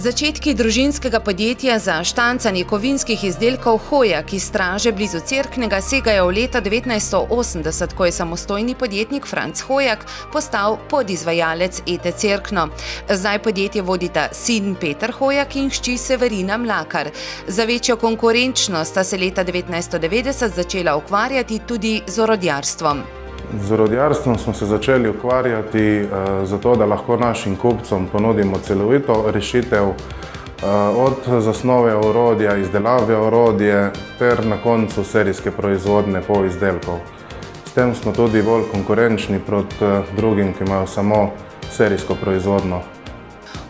Začetki družinskega podjetja za štancanje kovinskih izdelkov Hojak iz Straže blizu Cerknega segajo v leto 1980, ko je samostojni podjetnik Franc Hojak postal podizvajalec ETE Cerkno. Zdaj podjetje vodita sin Peter Hojak in hči Severina Mlakar. Za večjo konkurenčnost sta se leta 1990 začela ukvarjati tudi z orodjarstvom. Z orodjarstvom smo se začeli ukvarjati zato, da lahko našim kupcom ponudimo celovito rešitev od zasnove orodja, izdelave orodje ter na koncu serijske proizvodnje polizdelkov. S tem smo tudi bolj konkurenčni proti drugim, ki imajo samo serijsko proizvodnjo.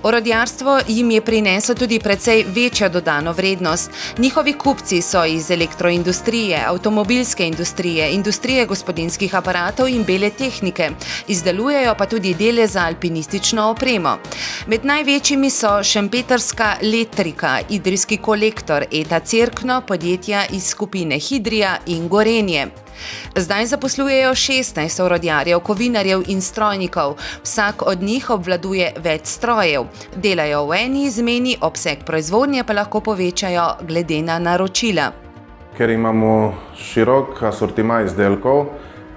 Orodjarstvo jim je prineslo tudi precej večjo dodano vrednost. Njihovi kupci so iz elektroindustrije, avtomobilske industrije, industrije gospodinjskih aparatov in bele tehnike. Izdelujejo pa tudi dele za alpinistično opremo. Med največjimi so šempetrska Letrika, Idrijski Kolektor, ETA Cerkno, podjetja iz skupine Hidrija in Gorenje. Zdaj zaposlujejo 16 orodjarjev, kovinarjev in strojnikov. Vsak od njih obvladuje več strojev. Delajo v eni izmeni, obseg proizvodnje pa lahko povečajo glede na naročila. Ker imamo širok asortima izdelkov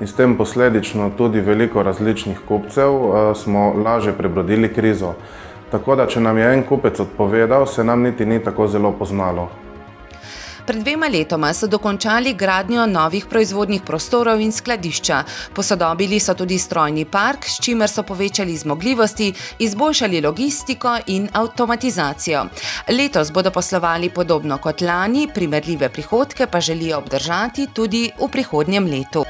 in s tem posledično tudi veliko različnih kupcev, smo lažje prebrodili krizo. Tako da, če nam je en kupec odpovedal, se nam niti ni tako zelo poznalo. Pred 2 letoma so dokončali gradnjo novih proizvodnih prostorov in skladišča. Posodobili so tudi strojni park, s čimer so povečali zmogljivosti, izboljšali logistiko in avtomatizacijo. Letos bodo poslovali podobno kot lani, primerljive prihodke pa želijo obdržati tudi v prihodnjem letu.